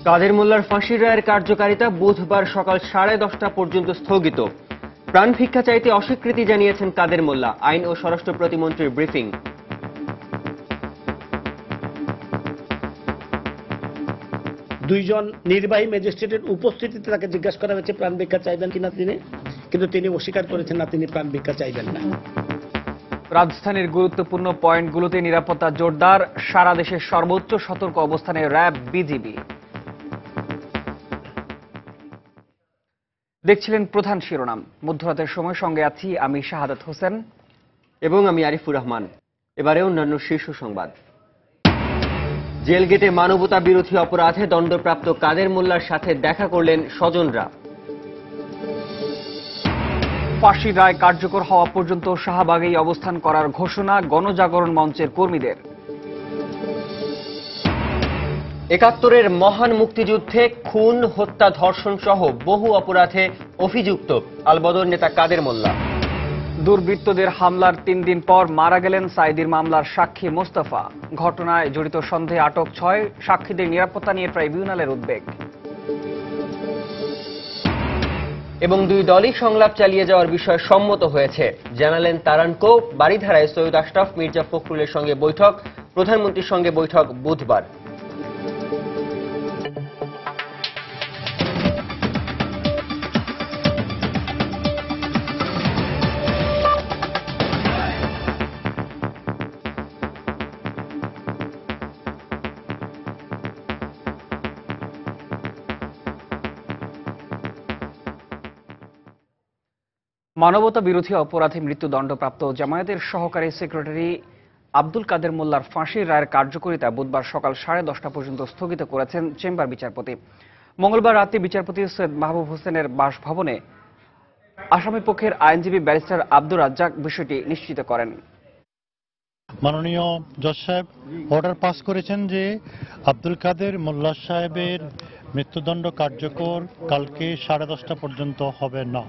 কাদের মোল্লার ফাঁসির রায়ের কার্যকারিতা বুধবার সকাল 10:30 পর্যন্ত স্থগিত। প্রাণ ভিক্ষা চাইতে অস্বীকৃতি জানিয়েছেন কাদের মোল্লা। আইন ও স্বরাষ্ট্র প্রতিমন্ত্রীর ব্রিফিং। দুইজন নির্বাহী ম্যাজিস্ট্রেটের উপস্থিতিতে তাকে জিজ্ঞাসা করা হয়েছে প্রাণ ভিক্ষা চাইবেন কিনা তিনি, কিন্তু তিনি অস্বীকার করেছেন না, তিনি প্রাণ ভিক্ষা চাইবেন না। রাজধানীর গুরুত্বপূর্ণ পয়েন্টগুলোতে নিরাপত্তা জোরদার, সারা দেশের সর্বোচ্চ সতর্ক অবস্থানে র্যাব, বিজিবি। দেখছিলেন প্রধান শিরোনাম। মধ্যরাতের সময় সঙ্গে আছি আমি শাহাদাত হোসেন এবং আমি আরিফুর রহমান। এবারে অন্যান্য শীর্ষ সংবাদ। জেল গেটে মানবতা বিরোধী অপরাধে দণ্ডপ্রাপ্ত কাদের মোল্লার সাথে দেখা করলেন স্বজনরা। ফাঁসির রায় কার্যকর হওয়া পর্যন্ত শাহবাগেই অবস্থান করার ঘোষণা গণজাগরণ মঞ্চের কর্মীদের। ৭১-এর মহান মুক্তিযুদ্ধে খুন, হত্যা, ধর্ষণ সহ বহু অপরাধে অভিযুক্ত আলবদর নেতা কাদের মোল্লা। দুর্বৃত্তদের হামলার ৩ দিন পর মারা গেলেন সাইদির মামলার সাক্ষী মোস্তফা। ঘটনায় জড়িত সন্দেহে আটক ৬, সাক্ষীদের নিরাপত্তা নিয়ে ট্রাইব্যুনালের উদ্বেগ। এবং দুই দলই সংলাপ চালিয়ে যাওয়ার বিষয়ে সম্মত হয়েছে, জানালেন তারানকো। বারিধারায় সৈয়দ আশরাফ মির্জা ফখরুলের সঙ্গে বৈঠক, প্রধানমন্ত্রীর সঙ্গে বৈঠক বুধবার। মানবতা বিরোধী অপরাধে মৃত্যুদণ্ডপ্রাপ্ত জামায়াতের সহকারী সেক্রেটারি আব্দুল কাদের মোল্লার ফাঁসির রায়ের কার্যকারিতা বুধবার সকাল 10:30 পর্যন্ত স্থগিত করেছেন চেম্বার বিচারপতি। মঙ্গলবার রাতে বিচারপতি সৈয়দ মাহবুব হোসেনের বাসভবনে আসামি পক্ষের আইনজীবী ব্যারিস্টার আব্দুর রাজ্জাক বিষয়টি নিশ্চিত করেন। মাননীয় জজ সাহেব অর্ডার পাস করেছেন যে আব্দুল কাদের মোল্লা সাহেবের মৃত্যুদণ্ড কার্যকর কালকে 10:30 পর্যন্ত হবে না,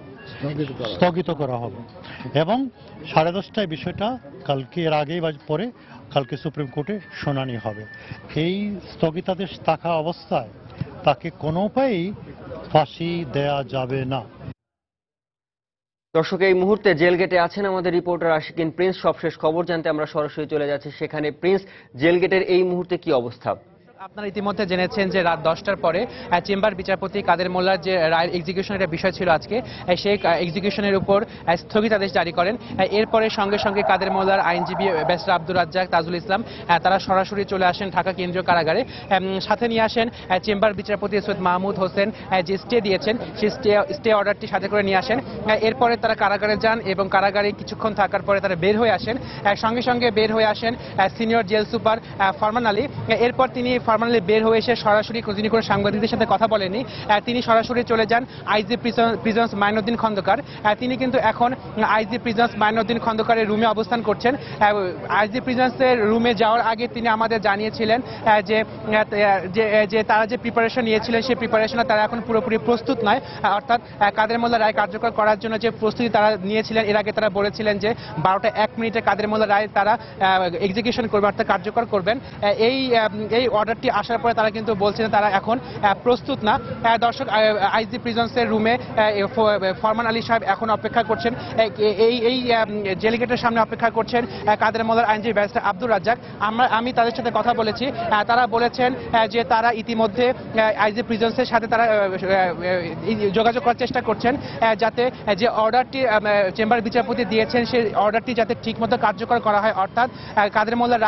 স্থগিত করা হবে এবং 10:30টায় বিষয়টা কালকে এর আগেই বা পরে কালকে সুপ্রিম কোর্টে শুনানি হবে। এই স্থগিতাদেশ থাকা অবস্থায় তাকে কোনো উপায়েই ফাঁসি দেয়া যাবে না। দর্শক, এই মুহূর্তে জেল গেটে আছেন আমাদের রিপোর্টার আশিকিন প্রিন্স। সবশেষ খবর জানতে আমরা সরাসরি চলে যাচ্ছি সেখানে। প্রিন্স, জেল গেটের এই মুহূর্তে কি অবস্থা? আপনারা ইতিমধ্যে জেনেছেন যে রাত 10টার পরে চেম্বার বিচারপতি কাদের মোল্লার যে রায় এক্সিকিউশনের বিষয় ছিল আজকে, সেই এক্সিকিউশনের উপর স্থগিতাদেশ জারি করেন। এরপরে সঙ্গে সঙ্গে কাদের মোল্লার আইনজীবী ব্যারিস্টার আব্দুর রাজ্জাক, তাজুল ইসলাম তারা সরাসরি চলে আসেন ঢাকা কেন্দ্রীয় কারাগারে। সাথে নিয়ে আসেন চেম্বার বিচারপতি সৈয়দ মাহমুদ হোসেন যে স্টে দিয়েছেন, সেই স্টে অর্ডারটি সাথে করে নিয়ে আসেন। এরপরে তারা কারাগারে যান এবং কারাগারে কিছুক্ষণ থাকার পরে তারা বের হয়ে আসেন। সঙ্গে সঙ্গে বের হয়ে আসেন সিনিয়র জেল সুপার ফরমান আলী। এরপর তিনি ফরমালি বের হয়ে এসে সরাসরি যিনি কোনো সাংবাদিকদের সাথে কথা বলেনি, তিনি সরাসরি চলে যান আইজি প্রিজন্স মাইনুদ্দিন খন্দকার। তিনি কিন্তু এখন আইজি প্রিজন্স মাইনুদ্দিন খন্দকারের রুমে অবস্থান করছেন। আইজি প্রিজন্সের রুমে যাওয়ার আগে তিনি আমাদের জানিয়েছিলেন যে তারা যে প্রিপারেশন নিয়েছিলেন সেই প্রিপারেশনে তারা এখন পুরোপুরি প্রস্তুত নয়। অর্থাৎ কাদের মোল্লা রায় কার্যকর করার জন্য যে প্রস্তুতি তারা নিয়েছিলেন, এর আগে তারা বলেছিলেন যে 12:01 কাদের মোল্লা রায় তারা এক্সিকিউশন করবেন, অর্থাৎ কার্যকর করবেন। এই অর্ডারটি আসার পরে তারা কিন্তু বলছেন তারা এখন প্রস্তুত না। দর্শক, আইজি প্রিজন্সের রুমে ফরমান আলী সাহেব এখন অপেক্ষা করছেন, এই জেল গেটের সামনে অপেক্ষা করছেন কাদের মোল্লার আইনজীবী ব্যারিস্টার আব্দুর রাজ্জাক। আমি তাদের সাথে কথা বলেছি, তারা বলেছেন যে তারা ইতিমধ্যে আইজি প্রিজন্সের সাথে তারা যোগাযোগ করার চেষ্টা করছেন যাতে যে অর্ডারটি চেম্বার বিচারপতি দিয়েছেন সেই অর্ডারটি যাতে ঠিকমতো কার্যকর করা হয়, অর্থাৎ কাদের মোল্লার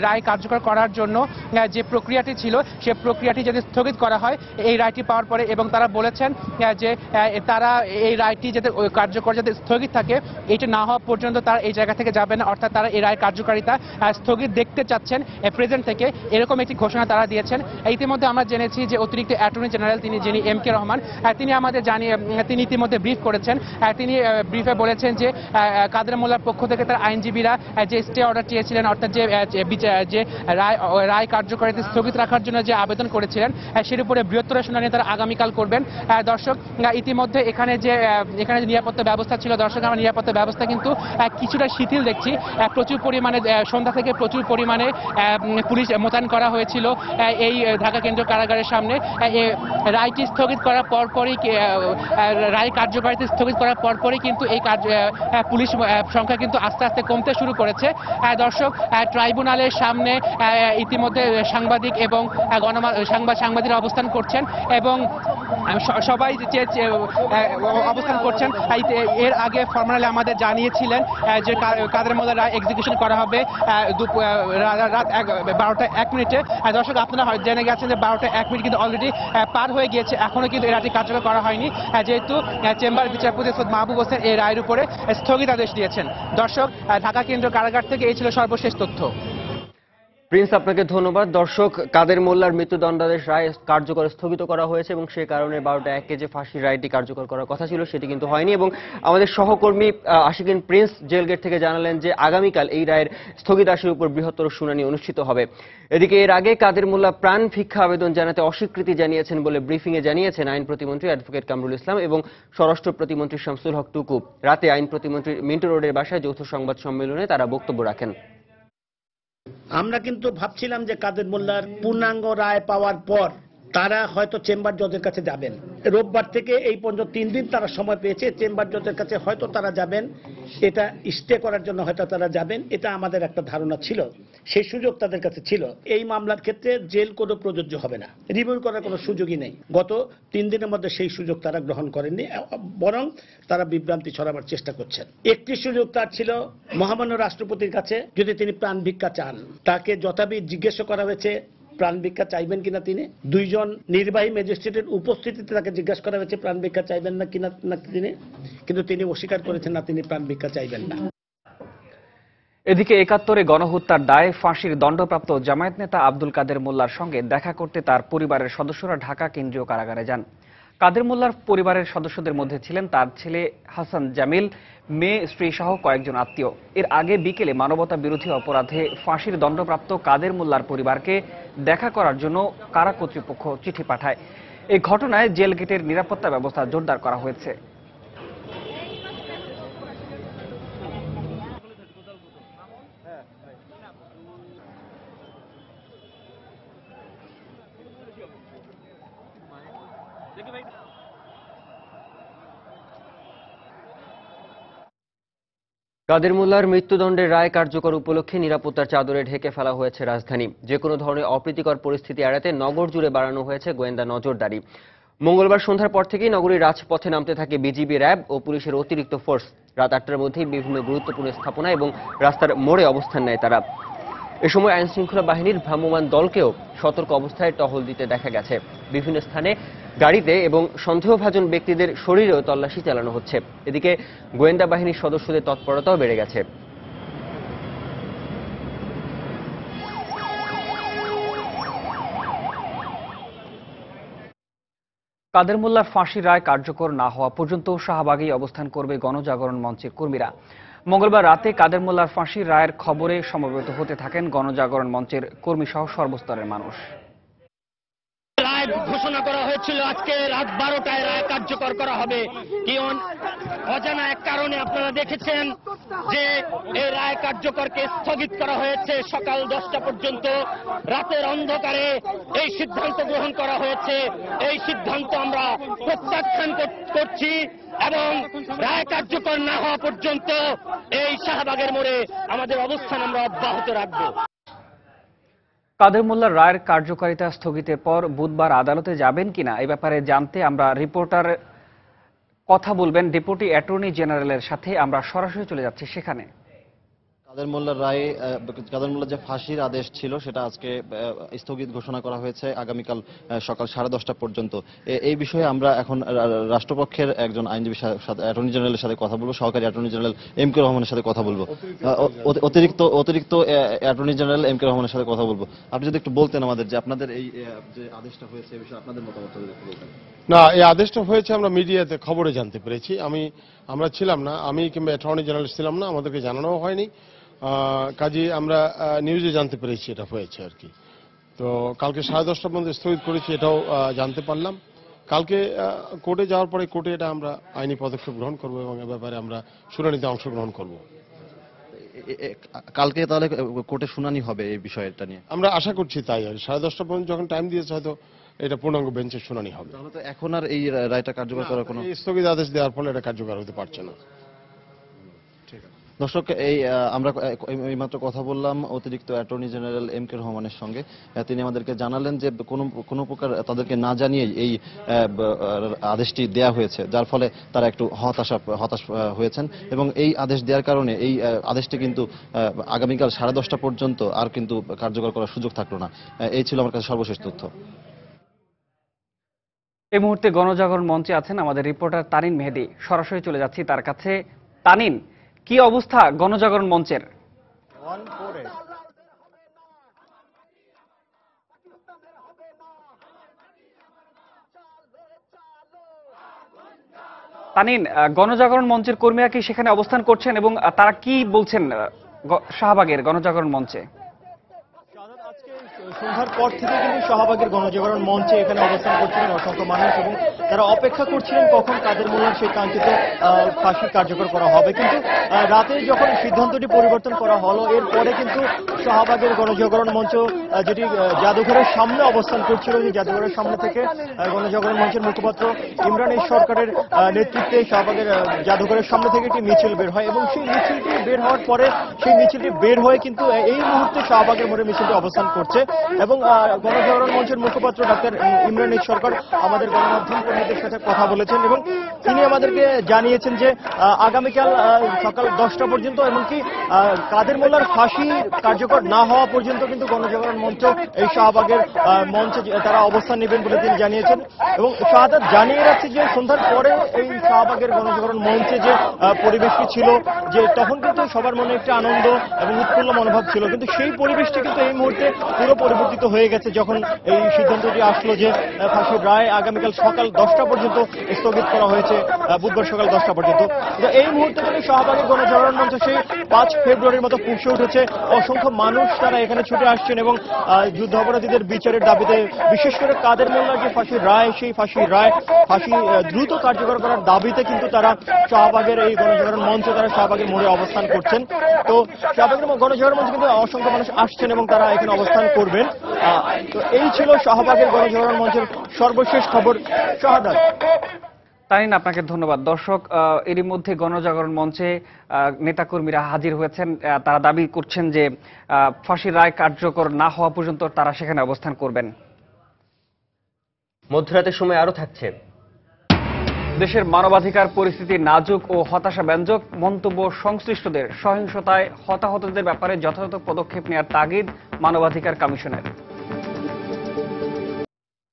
রায় কার্যকর করার জন্য যে প্রক্রিয়াটি ছিল সেই প্রক্রিয়াটি যদি স্থগিত করা হয় এই রায়টি পাওয়ার পরে। এবং তারা বলেছেন যে তারা এই রায়টি যাতে কার্যকর যাতে স্থগিত থাকে, এটা না হওয়া পর্যন্ত তারা এই জায়গা থেকে যাবে না, অর্থাৎ তারা এই রায় কার্যকারিতা স্থগিত দেখতে চাচ্ছেন প্রেজেন্ট থেকে, এরকম একটি ঘোষণা তারা দিয়েছেন। ইতিমধ্যে আমরা জেনেছি যে অতিরিক্ত অ্যাটর্নি জেনারেল যিনি MK রহমান, তিনি আমাদের তিনি ইতিমধ্যে ব্রিফ করেছেন। তিনি ব্রিফে বলেছেন যে কাদের মোল্লার পক্ষ থেকে তার আইনজীবীরা যে স্টে অর্ডার চেয়েছিলেন, অর্থাৎ যে রায় কার্যকারিতা স্থগিত স্থগিত রাখার জন্য যে আবেদন করেছিলেন সের উপরে বৃহত্তর শুনানি তারা আগামীকাল করবেন। দর্শক, ইতিমধ্যে এখানে যে নিরাপত্তা ব্যবস্থা ছিল, দর্শক আমরা নিরাপত্তা ব্যবস্থা কিন্তু কিছুটা শিথিল দেখছি। প্রচুর পরিমাণে সন্ধ্যা থেকে প্রচুর পরিমাণে পুলিশ মোতায়েন করা হয়েছিল এই ঢাকা কেন্দ্রীয় কারাগারের সামনে। রায়টি স্থগিত করার পরপরই রায় কার্যকারিতা স্থগিত করার পরপরই কিন্তু এই পুলিশ সংখ্যা কিন্তু আস্তে আস্তে কমতে শুরু করেছে। দর্শক, ট্রাইব্যুনালের সামনে ইতিমধ্যে সাংবাদিক এবং সাংবাদিকরা অবস্থান করছেন এবং সবাই অবস্থান করছেন। এর আগে ফরমালি আমাদের জানিয়েছিলেন যে কাদের মোল্লার রায় এক্সিকিউশন করা হবে রাত 12:01। দর্শক, আপনারা জেনে গেছেন যে 12:01 কিন্তু অলরেডি পার হয়ে গিয়েছে, এখনো কিন্তু এই রায়টি কার্যকর করা হয়নি, যেহেতু চেম্বার বিচারপতি সৈয়দ মাহবুব হোসেন এই রায়ের উপরে স্থগিতাদেশ দিয়েছেন। দর্শক, ঢাকা কেন্দ্রীয় কারাগার থেকে এই ছিল সর্বশেষ তথ্য। প্রিন্স, আপনাকে ধন্যবাদ। দর্শক, কাদের মোল্লার মৃত্যুদণ্ডাদেশ রায় কার্যকর স্থগিত করা হয়েছে এবং সে কারণে 12:01 যে ফাঁসির রায়টি কার্যকর করার কথা ছিল সেটি কিন্তু হয়নি। এবং আমাদের সহকর্মী আশিকিন প্রিন্স জেলগেট থেকে জানালেন যে আগামীকাল এই রায়ের স্থগিতাদেশের উপর বৃহত্তর শুনানি অনুষ্ঠিত হবে। এদিকে এর আগে কাদের মোল্লা প্রাণ ভিক্ষা আবেদন জানাতে অস্বীকৃতি জানিয়েছেন বলে ব্রিফিংয়ে জানিয়েছেন আইন প্রতিমন্ত্রী অ্যাডভোকেট কামরুল ইসলাম এবং স্বরাষ্ট্র প্রতিমন্ত্রী শামসুল হক টুকু। রাতে আইন প্রতিমন্ত্রী মিন্টু রোডের বাসায় যৌথ সংবাদ সম্মেলনে তারা বক্তব্য রাখেন। আমরা কিন্তু ভাবছিলাম যে কাদের মোল্লার পূর্ণাঙ্গ রায় পাওয়ার পর তারা হয়তো চেম্বার জজের কাছে যাবেন। রোববার থেকে এই পর্যন্ত 3 দিন তারা সময় পেয়েছে, চেম্বার জজের কাছে হয়তো তারা যাবেন, এটা স্টে করার জন্য হয়তো তারা যাবেন, এটা আমাদের একটা ধারণা ছিল, সেই সুযোগ তাদের কাছে ছিল। এই মামলার ক্ষেত্রে জেল কোডও প্রযোজ্য হবে না, রিভিউ করার কোনো সুযোগই নেই। গত 3 দিনের মধ্যে সেই সুযোগ তারা গ্রহণ করেননি, বরং তারা বিভ্রান্তি ছড়াবার চেষ্টা করছেন। একটি সুযোগ তার ছিল মহামান্য রাষ্ট্রপতির কাছে, যদি তিনি প্রাণ ভিক্ষা চান, তাকে যথাবিধ জিজ্ঞেস করা হয়েছে প্রাণ ভিক্ষা চাইবেন কিনা তিনি। 2 জন নির্বাহী ম্যাজিস্ট্রেটের উপস্থিতিতে তাকে জিজ্ঞাসা করা হয়েছে প্রাণ ভিক্ষা চাইবেন না কিনা তিনি, কিন্তু তিনি অস্বীকার করেছেন না, তিনি প্রাণ ভিক্ষা চাইবেন না। এদিকে ৭১ গণহত্যার দায়ে ফাঁসির দণ্ডপ্রাপ্ত জামায়াত নেতা আব্দুল কাদের মোল্লার সঙ্গে দেখা করতে তার পরিবারের সদস্যরা ঢাকা কেন্দ্রীয় কারাগারে যান। কাদের মোল্লার পরিবারের সদস্যদের মধ্যে ছিলেন তার ছেলে হাসান জামিল, মেয়ে, স্ত্রী সহ কয়েকজন আত্মীয়। এর আগে বিকেলে মানবতা বিরোধী অপরাধে ফাঁসির দণ্ডপ্রাপ্ত কাদের মোল্লার পরিবারকে দেখা করার জন্য কারা কর্তৃপক্ষ চিঠি পাঠায়। এই ঘটনায় জেল গেটের নিরাপত্তা ব্যবস্থা জোরদার করা হয়েছে। কাদের মোল্লার মৃত্যুদণ্ডের রায় কার্যকর উপলক্ষে নিরাপত্তার চাদরে ঢেকে ফেলা হয়েছে রাজধানী। যে কোনো ধরনের অপ্রীতিকর পরিস্থিতি এড়াতে নগর জুড়ে বাড়ানো হয়েছে গোয়েন্দা নজরদারি। মঙ্গলবার সন্ধ্যার পর থেকেই নগরীর রাজপথে নামতে থাকে বিজিবি, র্যাব ও পুলিশের অতিরিক্ত ফোর্স। রাত ৮টার মধ্যেই বিভিন্ন গুরুত্বপূর্ণ স্থাপনা এবং রাস্তার মোড়ে অবস্থান নেয় তারা। এ সময় আইন শৃঙ্খলা বাহিনীর ভ্রাম্যমাণ দলকেও সতর্ক অবস্থায় টহল দিতে দেখা গেছে। বিভিন্ন স্থানে গাড়িতে এবং সন্দেহভাজন ব্যক্তিদের শরীরেও তল্লাশি চালানো হচ্ছে। এদিকে গোয়েন্দা বাহিনীর সদস্যদের তৎপরতাও বেড়ে গেছে। কাদের মোল্লার ফাঁসির রায় কার্যকর না হওয়া পর্যন্ত শাহবাগেই অবস্থান করবে গণজাগরণ মঞ্চের কর্মীরা। মঙ্গলবার রাতে কাদের মোল্লার ফাঁসির রায়ের খবরে সমবেত হতে থাকেন গণজাগরণ মঞ্চের কর্মী সহ সর্বস্তরের মানুষ। রায় ঘোষণা করা হয়েছিল আজকে রাত 12টায় রায় কার্যকর করা হবে, কি অজানা এক কারণে আপনারা দেখেছেন যে এই রায় কার্যকরকে স্থগিত করা হয়েছে সকাল 10টা পর্যন্ত। রাতের অন্ধকারে এই সিদ্ধান্ত গ্রহণ করা হয়েছে, এই সিদ্ধান্ত আমরা প্রত্যাখ্যান করছি এবং রায় কার্যকর না হওয়া পর্যন্ত এই শাহবাগের মোড়ে আমাদের অবস্থান আমরা অব্যাহত রাখব। কাদের মোল্লার রায়ের কার্যকারিতা স্থগিতের পর বুধবার আদালতে যাবেন কিনা এ ব্যাপারে জানতে আমরা রিপোর্টার কথা বলবেন ডেপুটি অ্যাটর্নি জেনারেলের সাথে। আমরা সরাসরি চলে যাচ্ছি সেখানে। কাদের মোল্লার রায়ে কাদের মোল্লার যে ফাঁসির আদেশ ছিল সেটা আজকে স্থগিত ঘোষণা করা হয়েছে আগামীকাল সকাল 10:30 পর্যন্ত। এই বিষয়ে আমরা এখন রাষ্ট্রপক্ষের একজন আইনজীবীর সাথে অ্যাটর্নি জেনারেলের সাথে কথা বলবো, সহকারী অ্যাটর্নি জেনারেল এম কে রহমানের সাথে কথা বলবো, অতিরিক্ত অ্যাটর্নি জেনারেল এম কে রহমানের সাথে কথা বলবো। আপনি যদি একটু বলতেন আমাদের যে আপনাদের এই যে আদেশটা হয়েছে এই বিষয়ে আপনাদের মতামত একটু বলতেন। না, এই আদেশটা হয়েছে আমরা মিডিয়াতে খবরে জানতে পেরেছি, আমরা ছিলাম না, আমি কিংবা অ্যাটর্নি জেনারেল ছিলাম না, আমাদেরকে জানানো হয়নি, কাজে আমরা নিউজে জানতে পেরেছি এটা হয়েছে আর কি। তো কালকে 10:30 পর্যন্ত স্থগিত করেছি, এটাও জানতে পারলাম। কালকে কোর্টে যাওয়ার পরে কোর্টে এটা আমরা আইনি পদক্ষেপ গ্রহণ করব এবং এ ব্যাপারে আমরা শুনানিতে অংশগ্রহণ করব। কালকে তাহলে কোর্টে শুনানি হবে এই বিষয়টা নিয়ে? আমরা আশা করছি তাই। 10:30 পর্যন্ত যখন টাইম দিয়েছে, হয়তো এটা পূর্ণাঙ্গ বেঞ্চের শুনানি হবে। তাহলে তো এখন আর এই রায়টা কার্যকর করার কোনো এই স্থগিত আদেশ দেওয়ার ফলে এটা কার্যকর হতে পারছে না। দর্শক, আমরা এইমাত্র কথা বললাম অতিরিক্ত অ্যাটর্নি জেনারেল এম কে রহমানের সঙ্গে। তিনি আমাদেরকে জানালেন যে কোনো প্রকার তাদেরকে না জানিয়ে এই আদেশটি দেয়া হয়েছে, যার ফলে তারা একটু হতাশ হয়েছেন এবং এই আদেশ দেওয়ার কারণে এই আদেশটি কিন্তু আগামীকাল 10:30 পর্যন্ত আর কিন্তু কার্যকর করার সুযোগ থাকলো না। এই ছিল আমার কাছে সর্বশেষ তথ্য। এই মুহূর্তে গণজাগরণ মঞ্চে আছেন আমাদের রিপোর্টার তানিন মেহেদী। সরাসরি চলে যাচ্ছি তার কাছে। তানিন, কি অবস্থা গণজাগরণ মঞ্চের? তানিন, গণজাগরণ মঞ্চের কর্মীরা কি সেখানে অবস্থান করছেন এবং তারা কি বলছেন শাহবাগের গণজাগরণ মঞ্চে? সন্ধ্যার পর থেকে কিন্তু শাহবাগের গণজাগরণ মঞ্চে এখানে অবস্থান করছিলেন অসংখ্য মানুষ এবং তারা অপেক্ষা করছিলেন কখন কাদের মোল্লার সেই কাঙ্ক্ষিত ফাঁসি কার্যকর করা হবে। কিন্তু রাতে যখন সিদ্ধান্তটি পরিবর্তন করা হলো, এরপরে কিন্তু শাহবাগের গণজাগরণ মঞ্চ যেটি জাদুঘরের সামনে অবস্থান করছিল, যে জাদুঘরের সামনে থেকে গণজাগরণ মঞ্চের মুখপাত্র ইমরান সরকারের নেতৃত্বে শাহবাগের জাদুঘরের সামনে থেকে একটি মিছিল বের হয় এবং সেই মিছিলটি বের হওয়ার পরে সেই মিছিলটি বের হয়ে কিন্তু এই মুহূর্তে শাহবাগের মোড়ে মিছিলটি অবস্থান করছে এবং গণজাগরণ মঞ্চের মুখপাত্র ডাক্তার ইমরান সরকার আমাদের গণমাধ্যম কর্মীদের সাথে কথা বলেছেন এবং তিনি আমাদেরকে জানিয়েছেন যে আগামীকাল সকাল 10টা পর্যন্ত, এমনকি কাদের মোল্লার ফাঁসি কার্যকর না হওয়া পর্যন্ত কিন্তু গণজাগরণ মঞ্চ এই শাহবাগের মঞ্চে তারা অবস্থান নেবেন বলে তিনি জানিয়েছেন। এবং শাহাদাত জানিয়ে রাখছে যে সন্ধ্যার পরে এই শাহবাগের গণজাগরণ মঞ্চে যে পরিবেশটি ছিল, যে তখন কিন্তু সবার মনে একটা আনন্দ এবং উৎফুল্ল মনোভাব ছিল, কিন্তু সেই পরিবেশটি কিন্তু এই মুহূর্তে পুরো পরিবর্তিত হয়ে গেছে যখন এই সিদ্ধান্তটি আসলো যে ফাঁসির রায় আগামীকাল সকাল 10টা পর্যন্ত স্থগিত করা হয়েছে, বুধবার সকাল 10টা পর্যন্ত। তো এই মুহূর্তে কিন্তু শাহবাগের গণজাগরণ মঞ্চ সেই 5 ফেব্রুয়ারির মতো ফুঁসে উঠেছে। অসংখ্য মানুষ তারা এখানে ছুটে আসছেন এবং যুদ্ধাপরাধীদের বিচারের দাবিতে, বিশেষ করে কাদের মোল্লার যে ফাঁসির রায়, সেই ফাঁসি দ্রুত কার্যকর করার দাবিতে কিন্তু তারা শাহবাগের এই গণজাগরণ মঞ্চে তারা শাহবাগের মোড়ে অবস্থান করছেন। তো শাহবাগের গণজাগরণ মঞ্চে কিন্তু অসংখ্য মানুষ আসছেন এবং তারা এখানে অবস্থান করবেন। তো এই ছিল শাহবাগের গণজাগরণ মঞ্চের সর্বশেষ খবর। শাহাদাত। তানিন, আপনাকে ধন্যবাদ। দর্শক, এরই মধ্যে গণজাগরণ মঞ্চে নেতাকর্মীরা হাজির হয়েছেন। তারা দাবি করছেন যে ফাঁসির রায় কার্যকর না হওয়া পর্যন্ত তারা সেখানে অবস্থান করবেন। মধ্যরাতের সময় আরো থাকছে দেশের মানবাধিকার পরিস্থিতি নাজুক ও হতাশাব্যঞ্জক, মন্তব্য সংশ্লিষ্টদের, সহিংসতায় হতাহতদের ব্যাপারে যথাযথ পদক্ষেপ নেওয়ার তাগিদ মানবাধিকার কমিশনের।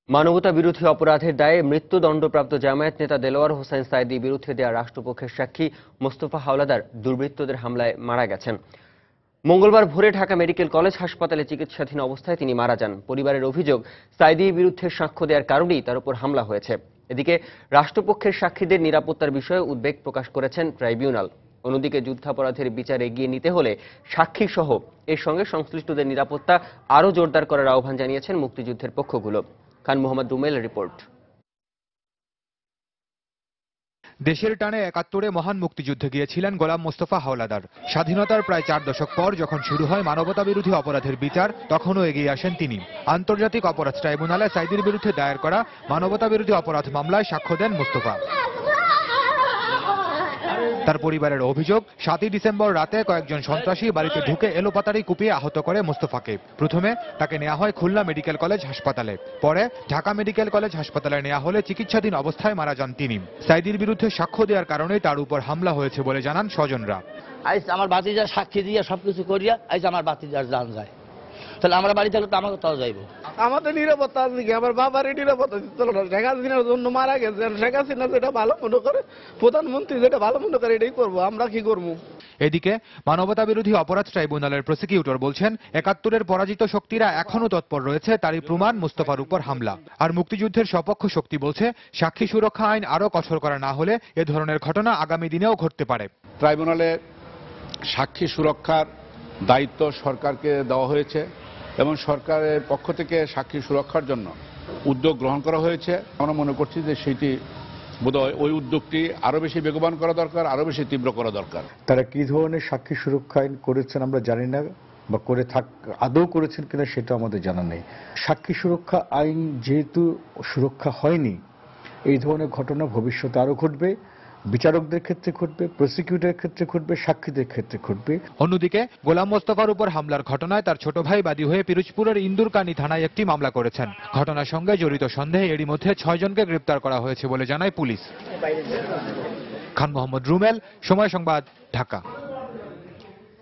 মানবতা বিরোধী অপরাধের দায়ে মৃত্যুদণ্ডপ্রাপ্ত জামায়াত নেতা দেলোয়ার হোসেন সাঈদীর বিরুদ্ধে দেওয়া রাষ্ট্রপক্ষের সাক্ষী মোস্তফা হাওলাদার দুর্বৃত্তদের হামলায় মারা গেছেন। মঙ্গলবার ভোরে ঢাকা মেডিকেল কলেজ হাসপাতালে চিকিৎসাধীন অবস্থায় তিনি মারা যান। পরিবারের অভিযোগ, সাঈদীর বিরুদ্ধে সাক্ষ্য দেওয়ার কারণেই তার উপর হামলা হয়েছে। এদিকে রাষ্ট্রপক্ষের সাক্ষীদের নিরাপত্তার বিষয়ে উদ্বেগ প্রকাশ করেছেন ট্রাইব্যুনাল। অন্যদিকে যুদ্ধাপরাধের বিচার এগিয়ে নিতে হলে সাক্ষী সহ এর সঙ্গে সংশ্লিষ্টদের নিরাপত্তা আরও জোরদার করার আহ্বান জানিয়েছেন মুক্তিযুদ্ধের পক্ষগুলো। খান মোহাম্মদ রুমেলের রিপোর্ট। দেশের টানে ৭১-এ মহান মুক্তিযুদ্ধে গিয়েছিলেন গোলাম মোস্তফা হাওলাদার। স্বাধীনতার প্রায় 4 দশক পর যখন শুরু হয় মানবতা বিরোধী অপরাধের বিচার, তখনও এগিয়ে আসেন তিনি। আন্তর্জাতিক অপরাধ ট্রাইব্যুনালে সাঈদীর বিরুদ্ধে দায়ের করা মানবতা বিরোধী অপরাধ মামলায় সাক্ষ্য দেন মোস্তফা। তার পরিবারের অভিযোগ, 7ই ডিসেম্বর রাতে কয়েকজন সন্ত্রাসী বাড়িতে ঢুকে এলোপাতাড়ি কুপিয়ে আহত করে মোস্তফাকে। প্রথমে তাকে নেওয়া হয় খুলনা মেডিকেল কলেজ হাসপাতালে, পরে ঢাকা মেডিকেল কলেজ হাসপাতালে নেওয়া হলে চিকিৎসাধীন অবস্থায় মারা যান তিনি। সাঈদীর বিরুদ্ধে সাক্ষ্য দেওয়ার কারণে তার উপর হামলা হয়েছে বলে জানান স্বজনরা। আজ আমার ভাতিজা সাক্ষী দিয়ে সবকিছু করিয়া আজ আমার ভাতিজার জান যায়, তাহলে আমরা বাড়ি থাকলে তো আমাকে তাও যাইবো। আমাদের নিরাপত্তা আছে কি? আমার বাবারই নিরাপত্তা দিতে না। শেখ হাসিনার জন্য মারা গেছে, শেখ হাসিনা যেটা ভালো মনে করে, প্রধানমন্ত্রী যেটা ভালো মনে করে এটাই করবো, আমরা কি করবো? এদিকে মানবতা বিরোধী অপরাধ ট্রাইব্যুনালের প্রসিকিউটর বলছেন, ৭১-এর পরাজিত শক্তিরা এখনও তৎপর রয়েছে, তারই প্রমাণ মুস্তফার উপর হামলা। আর মুক্তিযুদ্ধের সপক্ষ শক্তি বলছে, সাক্ষী সুরক্ষা আইন আরও কঠোর করা না হলে এ ধরনের ঘটনা আগামী দিনেও ঘটতে পারে। ট্রাইব্যুনালে সাক্ষী সুরক্ষার দায়িত্ব সরকারকে দেওয়া হয়েছে এবং সরকারের পক্ষ থেকে সাক্ষী সুরক্ষার জন্য উদ্যোগ গ্রহণ করা হয়েছে। আমরা মনে করছি যে সেটি বোধহয় ওই উদ্যোগটি আরো বেশি বেগবান করা দরকার, আরো বেশি তীব্র করা দরকার। তারা কি ধরনের সাক্ষী সুরক্ষা আইন করেছেন আমরা জানি না, বা আদৌ করেছেন কিনা সেটা আমাদের জানা নেই। সাক্ষী সুরক্ষা আইন যেহেতু সুরক্ষা হয়নি, এই ধরনের ঘটনা ভবিষ্যতে আরো ঘটবে, বিচারকদের ক্ষেত্রে ঘটবে, প্রসিকিউটরের ক্ষেত্রে ঘটবে, সাক্ষীদের ক্ষেত্রে ঘটবে। অন্যদিকে গোলাম মোস্তফার উপর হামলার ঘটনায় তার ছোট ভাই বাদী হয়ে পিরোজপুরের ইন্দুরকানী থানায় একটি মামলা করেছেন। ঘটনার সঙ্গে জড়িত সন্দেহে এরই মধ্যে 6 জনকে গ্রেপ্তার করা হয়েছে বলে জানায় পুলিশ। খান মোহাম্মদ রুমেল, সময় সংবাদ, ঢাকা।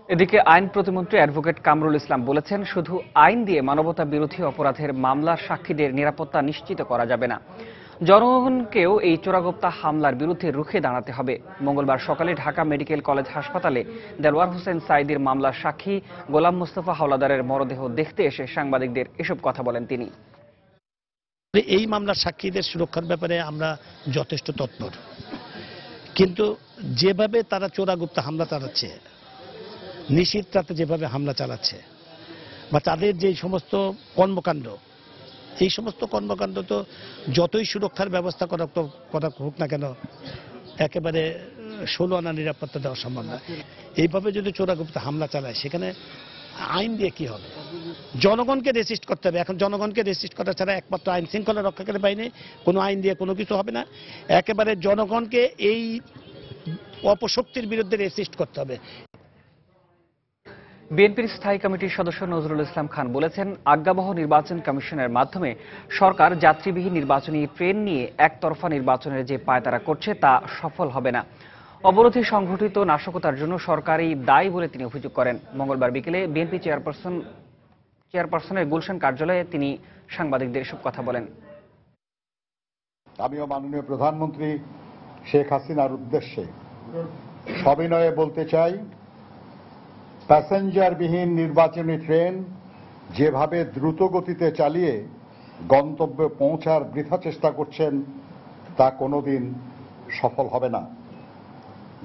এদিকে আইন প্রতিমন্ত্রী অ্যাডভোকেট কামরুল ইসলাম বলেছেন, শুধু আইন দিয়ে মানবতা বিরোধী অপরাধের মামলার সাক্ষীদের নিরাপত্তা নিশ্চিত করা যাবে না, জনগণকেও এই চোরাগোপ্তা হামলার বিরুদ্ধে রুখে দাঁড়াতে হবে। মঙ্গলবার সকালে ঢাকা মেডিকেল কলেজ হাসপাতালে দেলোয়ার হোসেন সাঈদীর মামলার সাক্ষী গোলাম মোস্তফা হাওলাদারের মরদেহ দেখতে এসে সাংবাদিকদের এসব কথা বলেন তিনি। এই মামলার সাক্ষীদের সুরক্ষার ব্যাপারে আমরা যথেষ্ট তৎপর, কিন্তু যেভাবে তারা চোরাগুপ্তা হামলা চালাচ্ছে, নিশীথ রাতে যেভাবে হামলা চালাচ্ছে, বা তাদের যে সমস্ত কর্মকাণ্ড, এই সমস্ত কর্মকাণ্ড তো যতই সুরক্ষার ব্যবস্থা করা হোক না কেন, একেবারে 16 আনা নিরাপত্তা দেওয়া সম্ভব না। এইভাবে যদি চোরাগুপ্তা হামলা চালায়, সেখানে আইন দিয়ে কি হবে? জনগণকে রেসিস্ট করতে হবে। এখন জনগণকে রেসিস্ট করা ছাড়া একমাত্র আইন শৃঙ্খলা রক্ষাকারী বাহিনী, কোনো আইন দিয়ে কোনো কিছু হবে না। একেবারে জনগণকে এই অপশক্তির বিরুদ্ধে রেসিস্ট করতে হবে। বিএনপির স্থায়ী কমিটির সদস্য নজরুল ইসলাম খান বলেছেন, আজ্ঞাবহ নির্বাচন কমিশনের মাধ্যমে সরকার যাত্রীবিহীন নির্বাচনী ট্রেন নিয়ে একতরফা নির্বাচনের যে পায়তারা করছে তা সফল হবে না। অবরোধে সংঘটিত নাশকতার জন্য সরকারই দায়ী বলে তিনি অভিযোগ করেন। মঙ্গলবার বিকেলে বিএনপি চেয়ারপারসনের গুলশান কার্যালয়ে তিনি সাংবাদিকদের এসব কথা বলেন। আমিও মাননীয় প্রধানমন্ত্রী শেখ হাসিনার উদ্দেশ্যে সবিনয়ে বলতে চাই, প্যাসেঞ্জারবিহীন নির্বাচনী ট্রেন যেভাবে দ্রুত গতিতে চালিয়ে গন্তব্যে পৌঁছার বৃথা চেষ্টা করছেন, তা কোনোদিন সফল হবে না।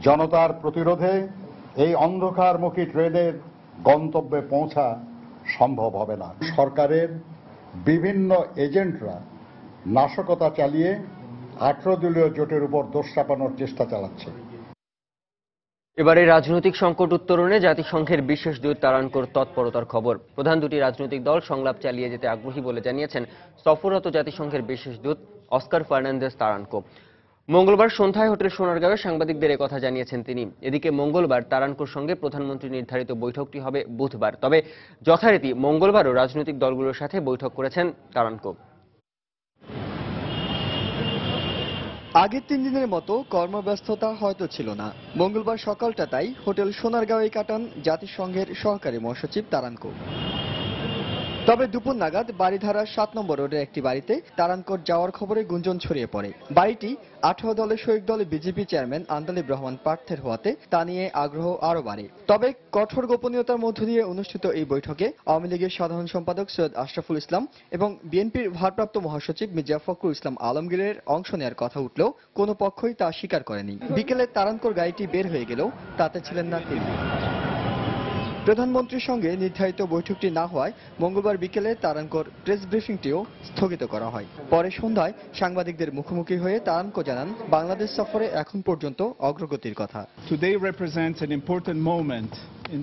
জনতার প্রতিরোধে এই অন্ধকারমুখী ট্রেনের গন্তব্যে পৌঁছা সম্ভব হবে না। সরকারের বিভিন্ন এজেন্টরা নাশকতা চালিয়ে 18 দলীয় জোটের উপর দোষ চাপানোর চেষ্টা চালাচ্ছে। এবারে রাজনৈতিক সংকট উত্তরণে জাতিসংঘের বিশেষ দূত তারানকোর তৎপরতার খবর। প্রধান দুটি রাজনৈতিক দল সংলাপ চালিয়ে যেতে আগ্রহী বলে জানিয়েছেন সফররত জাতিসংঘের বিশেষ দূত অস্কার ফার্নান্দেজ তারানকো। মঙ্গলবার সন্ধ্যায় হোটেল সোনারগাঁওয়ে সাংবাদিকদের কথা জানিয়েছেন তিনি। এদিকে মঙ্গলবার তারানকোর সঙ্গে প্রধানমন্ত্রী নির্ধারিত বৈঠকটি হবে বুধবার। তবে যথারীতি মঙ্গলবারও রাজনৈতিক দলগুলোর সাথে বৈঠক করেছেন তারানকো। আগের 3 দিনের মতো কর্মব্যস্ততা হয়তো ছিল না। মঙ্গলবার সকালটা তাই হোটেল সোনারগাঁওয়ে কাটান জাতিসংঘের সহকারী মহাসচিব তারানকো। তবে দুপুর নাগাদ বাড়িধারা 7 নম্বর রোডের একটি বাড়িতে তারানকোর যাওয়ার খবরে গুঞ্জন ছড়িয়ে পড়ে। বাড়িটি 18 দলের শরিক দলে বিজেপি চেয়ারম্যান আন্দালিব রহমান প্রার্থীর হওয়াতে তা নিয়ে আগ্রহ আরও বাড়ে। তবে কঠোর গোপনীয়তার মধ্য দিয়ে অনুষ্ঠিত এই বৈঠকে আওয়ামী লীগের সাধারণ সম্পাদক সৈয়দ আশরাফুল ইসলাম এবং বিএনপির ভারপ্রাপ্ত মহাসচিব মির্জা ফখরুল ইসলাম আলমগীরের অংশ নেওয়ার কথা উঠলেও কোনো পক্ষই তা স্বীকার করেনি। বিকেলে তারানকোর গাড়িটি বের হয়ে গেলেও তাতে ছিলেন না তিনি। প্রধানমন্ত্রীর সঙ্গে নির্ধারিত বৈঠকটি না হওয়ায় মঙ্গলবার বিকেলে তারানকোর প্রেস ব্রিফিংটিও স্থগিত করা হয়। পরে সন্ধ্যায় সাংবাদিকদের মুখোমুখি হয়ে তারানকো জানান, বাংলাদেশ সফরে এখন পর্যন্ত অগ্রগতির কথা।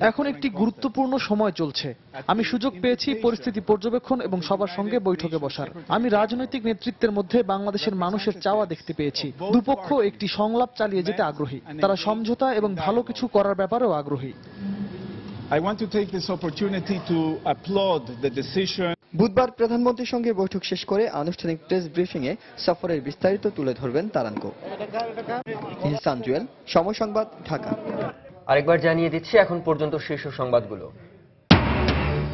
এখন একটি গুরুত্বপূর্ণ সময় চলছে। আমি সুযোগ পেয়েছি পরিস্থিতি পর্যবেক্ষণ এবং সবার সঙ্গে বৈঠকে বসার। আমি রাজনৈতিক নেতৃত্বের মধ্যে বাংলাদেশের মানুষের চাওয়া দেখতে পেয়েছি। দুপক্ষ একটি সংলাপ চালিয়ে যেতে আগ্রহী, তারা সমঝোতা এবং ভালো কিছু করার ব্যাপারেও আগ্রহী। বুধবার প্রধানমন্ত্রীর সঙ্গে বৈঠক শেষ করে আনুষ্ঠানিক প্রেস ব্রিফিং এ সফরের বিস্তারিত তুলে ধরবেন তারানকো। ইহসান জুয়েল, সময় সংবাদ, ঢাকা। আরেকবার জানিয়ে দিচ্ছি এখন পর্যন্ত শীর্ষ সংবাদগুলো।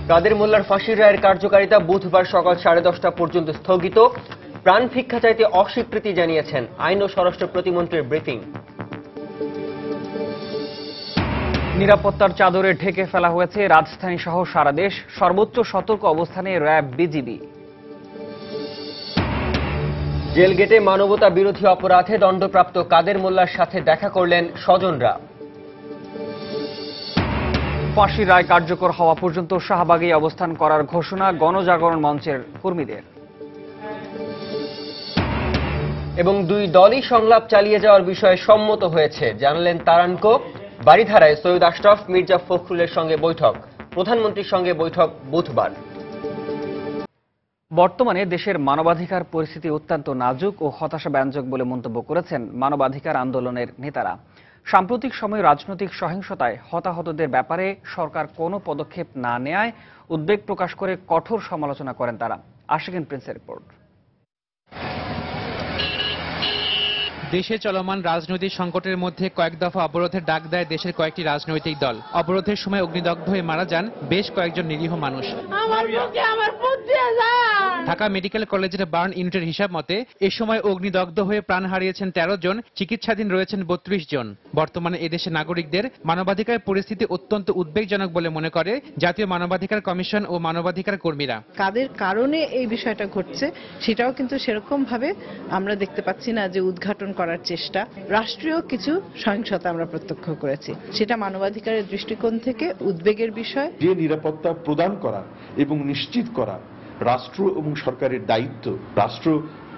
কাদের মোল্লার ফাঁসির রায়ের কার্যকারিতা বুধবার সকাল 10:30 পর্যন্ত স্থগিত। প্রাণ ভিক্ষা চাইতে অস্বীকৃতি জানিয়েছেন আইন ও স্বরাষ্ট্র প্রতিমন্ত্রীর ব্রিফিং। নিরাপত্তার চাদরে ঢেকে ফেলা হয়েছে রাজধানী সহ সারা দেশ, সর্বোচ্চ সতর্ক অবস্থানে র্যাব, বিজিবি। জেল গেটে মানবতা বিরোধী অপরাধে দণ্ডপ্রাপ্ত কাদের মোল্লার সাথে দেখা করলেন স্বজনরা। ফাঁসির রায় কার্যকর হওয়া পর্যন্ত শাহবাগে অবস্থান করার ঘোষণা গণজাগরণ মঞ্চের কর্মীদের। এবং দুই দলই সংলাপ চালিয়ে যাওয়ার বিষয়ে সম্মত হয়েছে, জানালেন তারানকো। বারিধারায় সৈয়দ আশরাফ, মির্জা ফখরুলের সঙ্গে বৈঠক, প্রধানমন্ত্রীর সঙ্গে বৈঠক বুধবার। বর্তমানে দেশের মানবাধিকার পরিস্থিতি অত্যন্ত নাজুক ও হতাশাব্যঞ্জক বলে মন্তব্য করেছেন মানবাধিকার আন্দোলনের নেতারা। সাম্প্রতিক সময়ে রাজনৈতিক সহিংসতায় হতাহতদের ব্যাপারে সরকার কোনো পদক্ষেপ না নেয়ায় উদ্বেগ প্রকাশ করে কঠোর সমালোচনা করেন তারা। আশিকিন প্রিন্সের রিপোর্ট। দেশে চলমান রাজনৈতিক সংকটের মধ্যে কয়েক দফা অবরোধের ডাক দেয় দেশের কয়েকটি রাজনৈতিক দল। অবরোধের সময় অগ্নিদগ্ধ হয়ে মারা যান বেশ কয়েকজন নিরীহ মানুষ। ঢাকা মেডিকেল কলেজের বার্ন ইউনিটের হিসাব মতে এ সময় অগ্নিদগ্ধ হয়ে প্রাণ হারিয়েছেন 13 জন, চিকিৎসাধীন রয়েছেন 32 জন। বর্তমানে এদেশের নাগরিকদের মানবাধিকার পরিস্থিতি অত্যন্ত উদ্বেগজনক বলে মনে করে জাতীয় মানবাধিকার কমিশন ও মানবাধিকার কর্মীরা। কাদের কারণে এই বিষয়টা ঘটছে সেটাও কিন্তু সেরকম ভাবে আমরা দেখতে পাচ্ছি না যে উদ্ঘাটন করার চেষ্টা। রাষ্ট্রীয় কিছু সহিংসতা আমরা প্রত্যক্ষ করেছি, সেটা মানবাধিকারের দৃষ্টিকোণ থেকে উদ্বেগের বিষয়। যে নিরাপত্তা প্রদান করা এবং নিশ্চিত করা রাষ্ট্র এবং সরকারের দায়িত্ব, রাষ্ট্র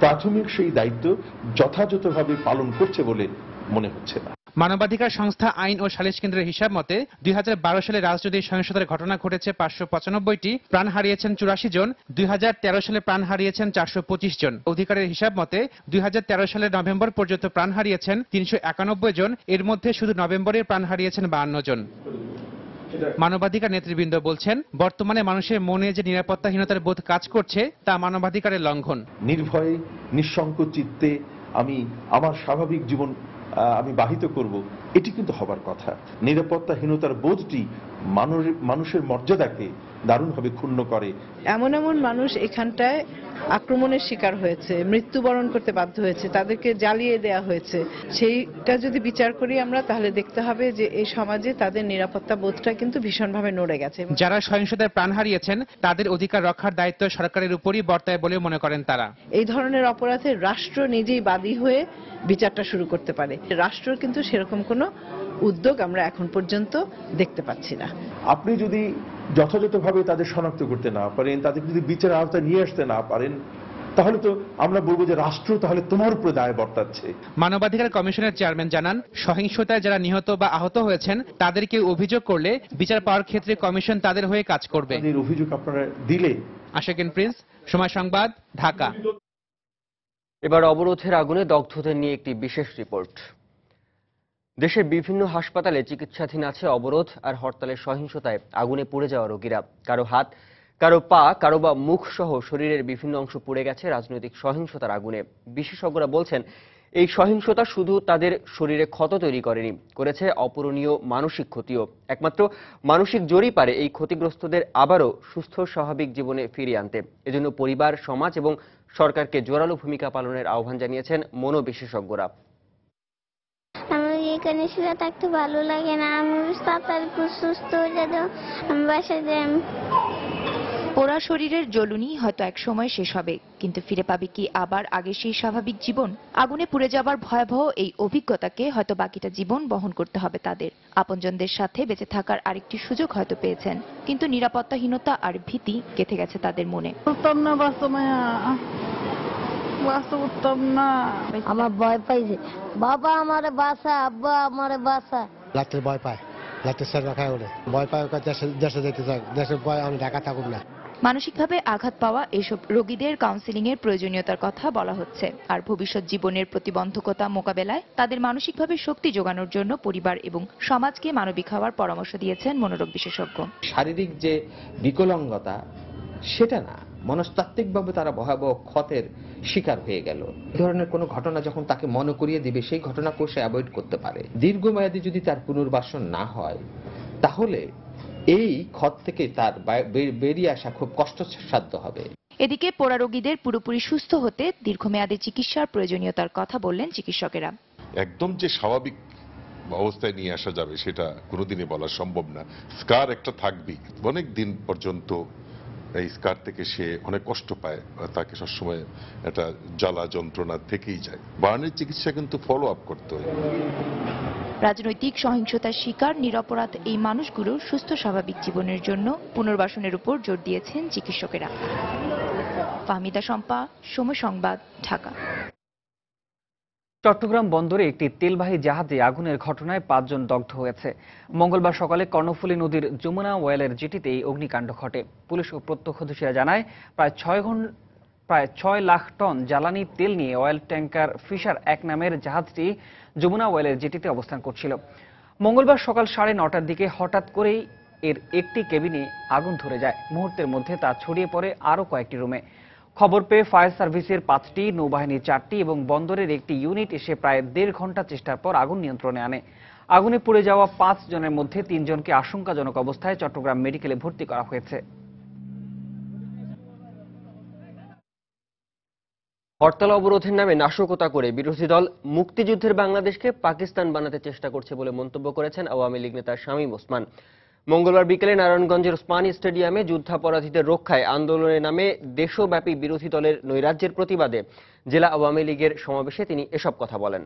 প্রাথমিক সেই দায়িত্ব যথাযথভাবে পালন করছে বলে মনে হচ্ছে না। মানবাধিকার সংস্থা আইন ও সালিশ কেন্দ্রের হিসাব মতে 2012 সালে রাজনৈতিক সহিংসতার ঘটনা ঘটেছে 595টি, প্রাণ হারিয়েছেন 84 জন। 2013 সালে প্রাণ হারিয়েছেন 425 জন। অধিকারের হিসাব মতে 2013 সালের নভেম্বর পর্যন্ত প্রাণ হারিয়েছেন 391 জন। এর মধ্যে শুধু নভেম্বরে প্রাণ হারিয়েছেন 52 জন। মানবাধিকার নেতৃবৃন্দ বলছেন, বর্তমানে মানুষের মনে যে নিরাপত্তাহীনতার বোধ কাজ করছে তা মানবাধিকারের লঙ্ঘন। নির্ভয়ে নিঃশঙ্ক চিত্তে আমি আমার স্বাভাবিক জীবন আমি বাহিত করব, এটি কিন্তু হবার কথা। নিরাপত্তাহীনতার বোধটি মানুষের মর্যাদাকে দারুণভাবে ক্ষুণ্ণ করে। এমন এমন মানুষ এখানটায় আক্রমণের শিকার হয়েছে, মৃত্যুবরণ করতে বাধ্য হয়েছে, তাদেরকে জ্বালিয়ে দেয়া হয়েছে। সেইটা যদি বিচার করি আমরা, তাহলে দেখতে হবে যে এই সমাজে তাদের নিরাপত্তা বোধটা কিন্তু ভীষণভাবে নড়ে গেছে। যারা সহিংসতায় প্রাণ হারিয়েছেন তাদের অধিকার রক্ষার দায়িত্ব সরকারের উপরই বর্তায় বলে মনে করেন তারা। এই ধরনের অপরাধে রাষ্ট্র নিজেই বাদী হয়ে বিচারটা শুরু করতে পারে। রাষ্ট্র কিন্তু সেরকম কোনো উদ্যোগ আমরা এখন পর্যন্ত দেখতে পাচ্ছি না। আপনি যদি যথাযথভাবে তাদের শনাক্ত করতে না পারেন, তাদের যদি বিচার আওতায় নিয়ে আসতে না পারেন, তাহলে তো আমরা বলবো যে রাষ্ট্র তাহলে তোমার উপরে দায় বর্তাচ্ছে। মানবাধিকার কমিশনের চেয়ারম্যান জানান, সহিংসতায় যারা নিহত বা আহত হয়েছেন তাদেরকে অভিযোগ করলে বিচার পাওয়ার ক্ষেত্রে কমিশন তাদের হয়ে কাজ করবে। অভিযোগ আপনারা দিলে। আশিকিন প্রিন্স, সময় সংবাদ, ঢাকা। এবার অবরোধের আগুনে দগ্ধদের নিয়ে একটি বিশেষ রিপোর্ট। দেশের বিভিন্ন হাসপাতালে চিকিৎসাধীন আছে অবরোধ আর হরতালের সহিংসতায় আগুনে পুড়ে যাওয়া রোগীরা। কারো হাত, কারো পা, কারো বা মুখ সহ শরীরের বিভিন্ন অংশ পুড়ে গেছে রাজনৈতিক সহিংসতার আগুনে। বিশেষজ্ঞরা বলছেন, এই সহিংসতা শুধু তাদের শরীরে ক্ষত তৈরি করেনি, করেছে অপূরণীয় মানসিক ক্ষতিও। একমাত্র মানসিক জোরই পারে এই ক্ষতিগ্রস্তদের আবারও সুস্থ স্বাভাবিক জীবনে ফিরিয়ে আনতে। এজন্য পরিবার, সমাজ এবং সরকারকে জোরালো ভূমিকা পালনের আহ্বান জানিয়েছেন মনোবিশেষজ্ঞরা। এখানে শুয়ে থাকতে ভালো লাগে না, আমি তাড়াতাড়ি সুস্থ হয়ে যাবো, আমি বাসায় যাই। পোড়া শরীরের জ্বলুনি হয়তো এক সময় শেষ হবে, কিন্তু ফিরে পাবে কি আবার আগের সেই স্বাভাবিক জীবন? আগুনে পুড়ে যাবার ভয়াবহ এই অভিজ্ঞতাকে হয়তো বাকিটা জীবন বহন করতে হবে তাদের। আপনজনদের সাথে বেঁচে থাকার আরেকটি সুযোগ হয়তো পেয়েছেন, কিন্তু নিরাপত্তাহীনতা আর ভীতি গেঁথে গেছে তাদের মনে। আমার ভয় পাইছে, বাবা আমারে বাসা, আব্বা আমারে বাসা। রাত্রে ভয় পায়, রাত্রে স্যার রাখায় ওরে ভয় পায়, দেশে যেতে চায়, দেশের ভয় আমি ঢাকা থাকুক না। মানসিকভাবে আঘাত পাওয়া এসব রোগীদের কাউন্সেলিং এর প্রয়োজনীয়তার কথা বলা হচ্ছে, আর ভবিষ্যৎ জীবনের প্রতিবন্ধকতা মোকাবেলায় তাদের মানসিকভাবে শক্তি যোগানোর জন্য পরিবার এবং সমাজকে মানবিক হওয়ার পরামর্শ দিয়েছেন মনোরোগ বিশেষজ্ঞ। শারীরিক যে বিকলাঙ্গতা সেটা না, মনস্তাত্ত্বিকভাবে তারা ভয়াবহ ক্ষতের শিকার হয়ে গেল। এই ধরনের কোনো ঘটনা যখন তাকে মনে করিয়ে দিবে, সেই ঘটনা কোষে অ্যাভয়েড করতে পারে। দীর্ঘমেয়াদী যদি তার পুনর্বাসন না হয়, তাহলে এই ক্ষত থেকে তার বেরিয়ে আসা খুব কষ্টসাধ্য হবে। এদিকে পোড়া রোগীদের পুরোপুরি সুস্থ হতে দীর্ঘমেয়াদী চিকিৎসার প্রয়োজনীয়তার কথা বললেন চিকিৎসকেরা। একদম যে স্বাভাবিক অবস্থায় নিয়ে আসা যাবে সেটা কোনোদিনই বলা সম্ভব না। স্কার একটা থাকবেই, অনেক দিন পর্যন্ত এই স্কার থেকে সে অনেক কষ্ট পায়, তাকে সবসময় একটা জ্বালা যন্ত্রণা থেকেই যায়। বার্নের চিকিৎসা কিন্তু ফলো আপ করতে হয়। রাজনৈতিক সহিংসতার শিকার নিরপরাধ এই মানুষগুলোর সুস্থ স্বাভাবিক জীবনের জন্য পুনর্বাসনের উপর জোর দিয়েছেন চিকিৎসকেরা। ফাহমিদা শম্পা, সময় সংবাদ, ঢাকা। চট্টগ্রাম বন্দরে একটি তেলবাহী জাহাজে আগুনের ঘটনায় ৫ জন দগ্ধ হয়েছে। মঙ্গলবার সকালে কর্ণফুলী নদীর যমুনা ওয়েলের জেটিতে এই অগ্নিকাণ্ড ঘটে। পুলিশ ও প্রত্যক্ষদর্শীরা জানায় প্রায় ৬ লাখ টন জ্বালানি তেল নিয়ে অয়েল ট্যাঙ্কার ফিশার ১ নামের জাহাজটি যমুনা ওয়েলের জেটিতে অবস্থান করছিল। মঙ্গলবার সকাল ৯:৩০টার দিকে হঠাৎ করেই এর একটি কেবিনে আগুন ধরে যায়। মুহূর্তের মধ্যে তা ছড়িয়ে পড়ে আরও কয়েকটি রুমে। খবর পেয়ে ফায়ার সার্ভিসের ৫টি, নৌবাহিনীর ৪টি এবং বন্দরের একটি ইউনিট এসে প্রায় ১.৫ ঘন্টা চেষ্টার পর আগুন নিয়ন্ত্রণে আনে। আগুনে পুড়ে যাওয়া ৫ জনের মধ্যে ৩ জনকে আশঙ্কাজনক অবস্থায় চট্টগ্রাম মেডিকেলে ভর্তি করা হয়েছে। হরতাল অবরোধের নামে নাশকতা করে বিরোধী দল মুক্তিযুদ্ধের বাংলাদেশকে পাকিস্তান বানাতে চেষ্টা করছে বলে মন্তব্য করেছেন আওয়ামী লীগ নেতা শামীম ওসমান। মঙ্গলবার বিকেলে নারায়ণগঞ্জের ওসমানী স্টেডিয়ামে যুদ্ধাপরাধীদের রক্ষায় আন্দোলনের নামে দেশব্যাপী বিরোধী দলের নৈরাজ্যের প্রতিবাদে জেলা আওয়ামী লীগের সমাবেশে তিনি এসব কথা বলেন।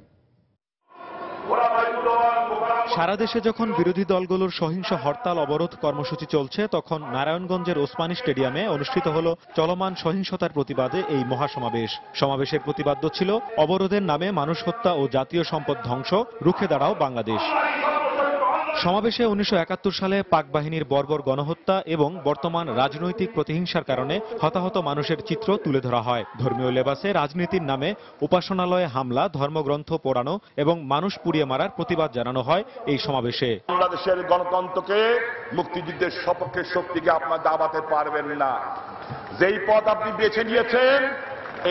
সারা দেশে যখন বিরোধী দলগুলোর সহিংস হরতাল অবরোধ কর্মসূচি চলছে, তখন নারায়ণগঞ্জের ওসমানী স্টেডিয়ামে অনুষ্ঠিত হল চলমান সহিংসতার প্রতিবাদে এই মহাসমাবেশ। সমাবেশের প্রতিবাদ্য ছিল অবরোধের নামে মানুষ হত্যা ও জাতীয় সম্পদ ধ্বংস, রুখে দাঁড়াও বাংলাদেশ। সমাবেশে ১৯৭১ সালে পাক বাহিনীর বর্বর গণহত্যা এবং বর্তমান রাজনৈতিক প্রতিহিংসার কারণে হতাহত মানুষের চিত্র তুলে ধরা হয়। ধর্মীয় লেবাসে রাজনীতির নামে উপাসনালয়ে হামলা, ধর্মগ্রন্থ পোড়ানো এবং মানুষ পুড়িয়ে মারার প্রতিবাদ জানানো হয় এই সমাবেশে। বাংলাদেশের গণতন্ত্রকে, মুক্তিযুদ্ধের সপক্ষের শক্তিকে আপনারা দাবাতে পারবেন না। যেই পথ আপনি বেছে নিয়েছেন,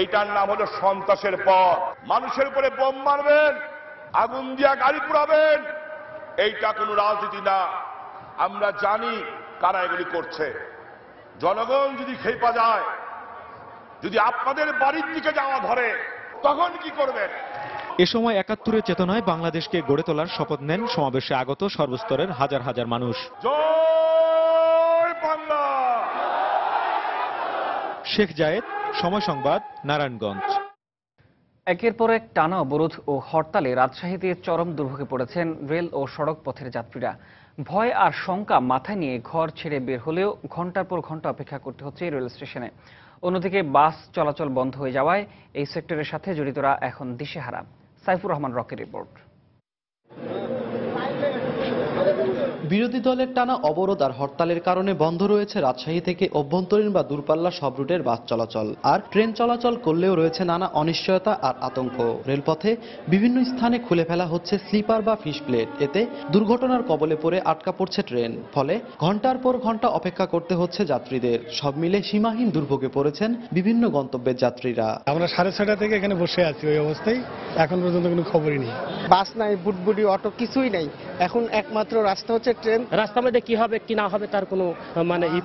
এইটার নাম হলো সন্ত্রাসের পথ। মানুষের উপরে বোম মারবেন, আগুন দিয়া গাড়ি পুড়াবেন, এইটা কোনো রাজনীতি না। আমরা জানি কারা এগুলি করছে। জনগণ যদি খেপা যায়, যদি আপনাদের বাড়ির দিকে যাওয়া ধরে, তখন কি করবেন? এ সময় ৭১-এর চেতনায় বাংলাদেশকে গড়ে তোলার শপথ নেন সমাবেশে আগত সর্বস্তরের হাজার হাজার মানুষ। জয় বাংলা। শেখ জায়েদ, সময় সংবাদ, নারায়ণগঞ্জ। একের পর এক টানা অবরোধ ও হরতালে রাজশাহীতে চরম দুর্ভোগে পড়েছেন রেল ও সড়ক পথের যাত্রীরা। ভয় আর শঙ্কা মাথায় নিয়ে ঘর ছেড়ে বের হলেও ঘন্টার পর ঘন্টা অপেক্ষা করতে হচ্ছে রেল স্টেশনে। অন্যদিকে বাস চলাচল বন্ধ হয়ে যাওয়ায় এই সেক্টরের সাথে জড়িতরা এখন দিশেহারা। সাইফুর রহমান রকির রিপোর্ট। বিরোধী দলের টানা অবরোধ আর হরতালের কারণে বন্ধ রয়েছে রাজশাহী থেকে অভ্যন্তরীণ বা দূরপাল্লা সব রুটের বাস চলাচল। আর ট্রেন চলাচল করলেও রয়েছে নানা অনিশ্চয়তা আর আতঙ্ক। রেলপথে বিভিন্ন স্থানে খুলে ফেলা হচ্ছে স্লিপার বা ফিশ প্লেট। এতে দুর্ঘটনার কবলে পড়ে আটকা পড়ছে ট্রেন। ফলে ঘন্টার পর ঘন্টা অপেক্ষা করতে হচ্ছে যাত্রীদের। সব মিলে সীমাহীন দুর্ভোগে পড়েছেন বিভিন্ন গন্তব্যের যাত্রীরা। আমরা 6:30 থেকে এখানে বসে আছি, ওই অবস্থায় এখন পর্যন্ত কোনো খবরই নেই। বাস নাই, বুটবুটি, অটো কিছুই নাই। এখন একমাত্র রাস্তা হচ্ছে ট্রেন। রাস্তার মধ্যে কি হবে কি না হবে তার কোনো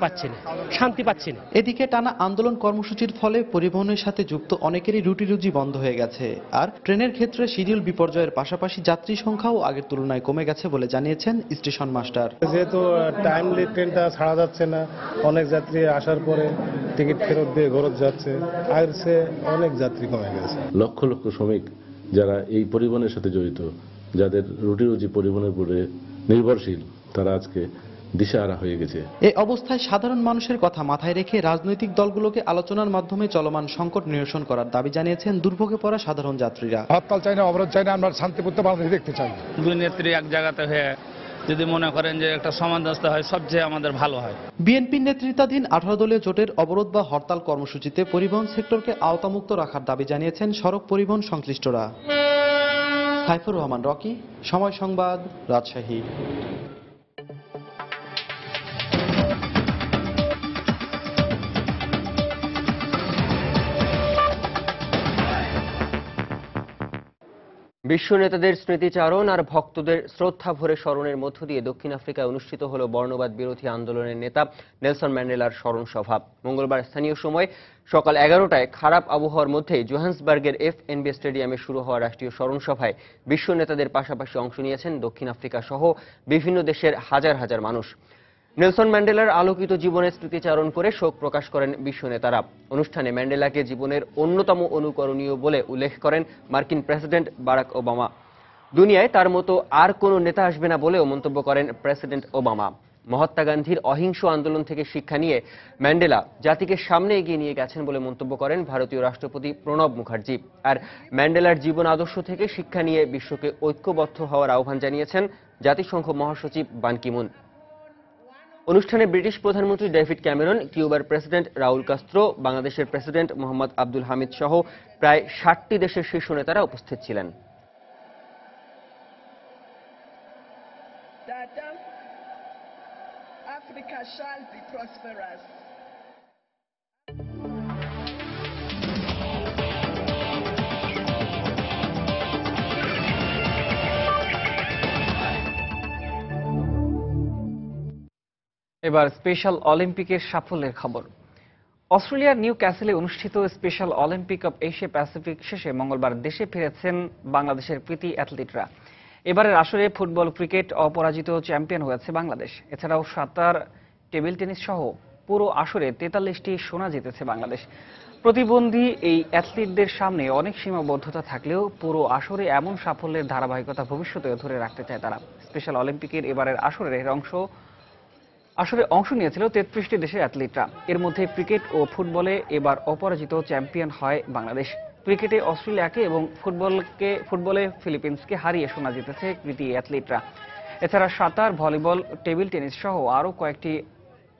পাচ্ছি না, শান্তি পাচ্ছি না। এদিকে টানা আন্দোলন কর্মসূচির ফলে পরিবহনের সাথে যুক্ত অনেকেরই রুটি রুজি বন্ধ হয়ে গেছে। আর ট্রেনের ক্ষেত্রে শিডিউল বিপর্যয়ের পাশাপাশি যাত্রী সংখ্যাও আগের তুলনায় কমে গেছে বলে জানিয়েছেন স্টেশন মাস্টার। যেহেতু টাইমলি ট্রেনটা ছাড়া যাচ্ছে না, অনেক যাত্রী আসার পরে টিকিট ফেরত দিয়ে ঘরত যাচ্ছে। আগের চেয়ে অনেক যাত্রী কমে গেছে। লক্ষ লক্ষ শ্রমিক যারা এই পরিবহনের সাথে জড়িত, যাদের রুটি রুজি পরিবহনের উপরে নির্ভরশীল, তারা আজকে দিশেহারা হয়ে গেছে। এই অবস্থায় সাধারণ মানুষের কথা মাথায় রেখে রাজনৈতিক দলগুলোকে আলোচনার মাধ্যমে চলমান সংকট নিরসন করার দাবি জানিয়েছেন দুর্ভোগে পড়া সাধারণ যাত্রীরা। হরতাল চাই না, অবরোধ চাই না, আমরা শান্তিপূর্ণ বাংলাদেশ দেখতে চাই। দুই নেত্রী এক জায়গাতে হয়ে যদি মনে করেন যে একটা সমাধান হয়, সবচেয়ে আমাদের ভালো হয়। বিএনপি নেতৃত্বাধীন 18 দলীয় জোটের অবরোধ বা হরতাল কর্মসূচিতে পরিবহন সেক্টরকে আওতামুক্ত রাখার দাবি জানিয়েছেন সড়ক পরিবহন সংশ্লিষ্টরা। সাইফুর রহমান রকি, সময় সংবাদ, রাজশাহী। বিশ্ব নেতাদের স্মৃতিচারণ আর ভক্তদের শ্রদ্ধা ভরে স্মরণের মধ্য দিয়ে দক্ষিণ আফ্রিকায় অনুষ্ঠিত হল বর্ণবাদ বিরোধী আন্দোলনের নেতা নেলসন ম্যান্ডেলার স্মরণ সভা। মঙ্গলবার স্থানীয় সময় সকাল 11টায় খারাপ আবহাওয়ার মধ্যে জোহান্সবার্গের FNB স্টেডিয়ামে শুরু হওয়া রাষ্ট্রীয় স্মরণ সভায় বিশ্ব নেতাদের পাশাপাশি অংশ নিয়েছেন দক্ষিণ আফ্রিকা সহ বিভিন্ন দেশের হাজার হাজার মানুষ। নেলসন ম্যান্ডেলার আলোকিত জীবনের স্মৃতিচারণ করে শোক প্রকাশ করেন বিশ্ব নেতারা। অনুষ্ঠানে ম্যান্ডেলাকে জীবনের অন্যতম অনুকরণীয় বলে উল্লেখ করেন মার্কিন প্রেসিডেন্ট বারাক ওবামা। দুনিয়ায় তার মতো আর কোনো নেতা আসবে না বলেও মন্তব্য করেন প্রেসিডেন্ট ওবামা। মহাত্মা গান্ধীর অহিংস আন্দোলন থেকে শিক্ষা নিয়ে ম্যান্ডেলা জাতিকে সামনে এগিয়ে নিয়ে গেছেন বলে মন্তব্য করেন ভারতীয় রাষ্ট্রপতি প্রণব মুখার্জি। আর ম্যান্ডেলার জীবন আদর্শ থেকে শিক্ষা নিয়ে বিশ্বকে ঐক্যবদ্ধ হওয়ার আহ্বান জানিয়েছেন জাতিসংঘ মহাসচিব বান কি মুন। অনুষ্ঠানে ব্রিটিশ প্রধানমন্ত্রী ডেভিড ক্যামেরন, কিউবার প্রেসিডেন্ট রাউল কাস্ত্রো, বাংলাদেশের প্রেসিডেন্ট মোহাম্মদ আব্দুল হামিদ সহ প্রায় 60টি দেশের শীর্ষ নেতারা উপস্থিত ছিলেন। Africa shall be prosperous. এবার স্পেশাল অলিম্পিকের সাফল্যের খবর। অস্ট্রেলিয়ার নিউ ক্যাসেলে অনুষ্ঠিত special Olympic of Asia Pacific শেষে মঙ্গলবার দেশে ফিরেছেন বাংলাদেশের কৃতী অ্যাথলিটরা। এবারের আসরে ফুটবল, ক্রিকেট অপরাজিত চ্যাম্পিয়ন হয়েছে বাংলাদেশ। এছাড়াও সাঁতার, টেবিল টেনিস সহ পুরো আসরে 43টি সোনা জিতেছে বাংলাদেশ। প্রতিবন্ধী এই অ্যাথলিটদের সামনে অনেক সীমাবদ্ধতা থাকলেও পুরো আসরে এমন সাফল্যের ধারাবাহিকতা ভবিষ্যতেও ধরে রাখতে চায় তারা। স্পেশাল অলিম্পিকের এবারের আসরে অংশ নিয়েছিল 33টি দেশের অ্যাথলিটরা। এর মধ্যে ক্রিকেট ও ফুটবলে এবার অপরাজিত চ্যাম্পিয়ন হয় বাংলাদেশ। ক্রিকেটে অস্ট্রেলিয়াকে এবং ফুটবলে ফিলিপিন্সকে হারিয়ে সোনা জিতেছে কৃতী অ্যাথলিটরা। এছাড়া সাঁতার, ভলিবল, টেবিল টেনিস সহ আরও কয়েকটি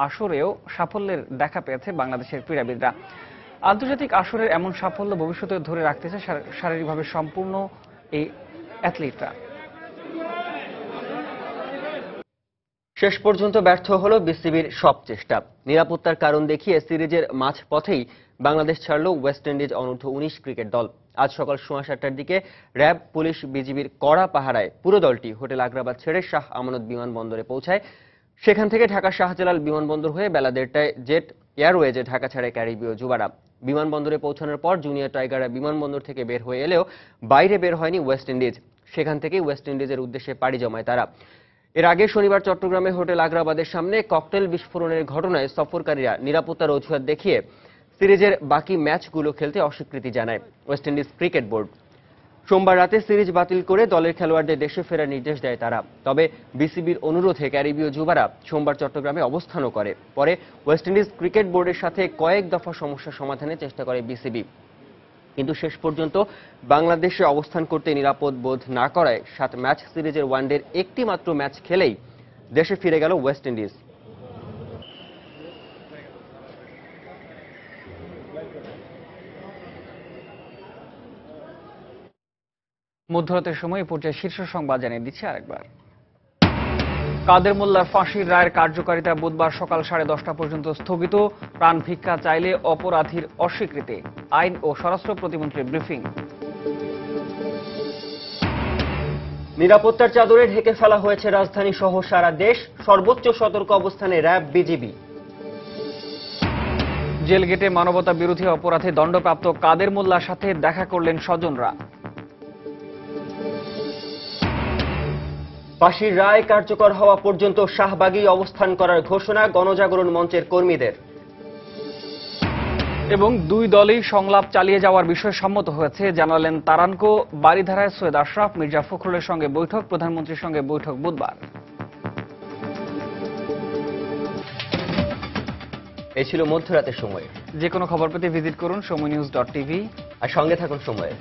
আসরেও সাফল্যের দেখা পেয়েছে বাংলাদেশের ক্রীড়াবিদরা। আন্তর্জাতিক আসরের এমন সাফল্য ভবিষ্যতে ধরে রাখতেছে শারীরিকভাবে সম্পূর্ণ এই অ্যাথলিটরা। শেষ পর্যন্ত ব্যর্থ হল বিসিবির সব চেষ্টা। নিরাপত্তার কারণ দেখিয়ে সিরিজের মাঝপথেই বাংলাদেশ ছাড়ল ওয়েস্ট ইন্ডিজ অনূর্ধ্ব-19 ক্রিকেট দল। আজ সকাল 7:30টার দিকে র্যাব, পুলিশ, বিজিবির কড়া পাহারায় পুরো দলটি হোটেল আগ্রাবাদ ছেড়ে শাহ আমানত বিমানবন্দরে পৌঁছায়। সেখান থেকে ঢাকা শাহজালাল বিমানবন্দর হয়ে বেলা 1:30টায় জেট এয়ারওয়েজে ঢাকা ছাড়ে ক্যারিবীয় যুবারা। বিমানবন্দরে পৌঁছানোর পর জুনিয়র টাইগাররা বিমানবন্দর থেকে বের হয়ে এলেও বাইরে বের হয়নি ওয়েস্ট ইন্ডিজ। সেখান থেকেই ওয়েস্ট ইন্ডিজের উদ্দেশ্যে পাড়ি জমায় তারা। এর আগে শনিবার চট্টগ্রামে হোটেল আগ্রাবাদের সামনে ককটেল বিস্ফোরণের ঘটনায় সফরকারীরা নিরাপত্তার অজুহাত দেখিয়ে সিরিজের বাকি ম্যাচগুলো খেলতে অস্বীকৃতি জানায় ওয়েস্ট ইন্ডিজ ক্রিকেট বোর্ড। সোমবার রাতে সিরিজ বাতিল করে দলের খেলোয়াড়দের দেশে ফেরার নির্দেশ দেয় তারা। তবে বিসিবির অনুরোধে ক্যারিবীয় যুবারা সোমবার চট্টগ্রামে অবস্থানও করে। পরে ওয়েস্ট ইন্ডিজ ক্রিকেট বোর্ডের সাথে কয়েক দফা সমস্যা সমাধানের চেষ্টা করে বিসিবি, কিন্তু শেষ পর্যন্ত বাংলাদেশে অবস্থান করতে নিরাপদ বোধ না করায় 7 ম্যাচ সিরিজের ওয়ানডের একটি মাত্র ম্যাচ খেলেই দেশে ফিরে গেল ওয়েস্ট ইন্ডিজ। মধ্যরাতের সময় পর্যায়ে শীর্ষ সংবাদ জানিয়ে দিচ্ছি আরেকবার। কাদের মোল্লার ফাঁসির রায়ের কার্যকারিতা বুধবার সকাল 10:30টা পর্যন্ত স্থগিত। প্রাণ ভিক্ষা চাইলে অপরাধীর অস্বীকৃতি। আইন ও স্বরাষ্ট্র প্রতিমন্ত্রীর ব্রিফিং। নিরাপত্তার চাদরে ঢেকে ফেলা হয়েছে রাজধানী সহ সারা দেশ। সর্বোচ্চ সতর্ক অবস্থানে র্যাব, বিজিবি। জেল গেটে মানবতা বিরোধী অপরাধে দণ্ডপ্রাপ্ত কাদের মোল্লার সাথে দেখা করলেন স্বজনরা। ফাঁসির রায় কার্যকর হওয়া পর্যন্ত শাহবাগী অবস্থান করার ঘোষণা গণজাগরণ মঞ্চের কর্মীদের। এবং দুই দলই সংলাপ চালিয়ে যাওয়ার বিষয়ে সম্মত হয়েছে জানালেন তারানকো। বারিধারায় সৈয়দ আশরাফ, মির্জা ফখরুলের সঙ্গে বৈঠক, প্রধানমন্ত্রীর সঙ্গে বৈঠক বুধবার। এই ছিল মধ্যরাতের সময়। যে কোনো খবর পেতে ভিজিট করুন সময়নিউজ.tv আর সঙ্গে থাকুন সময়ে।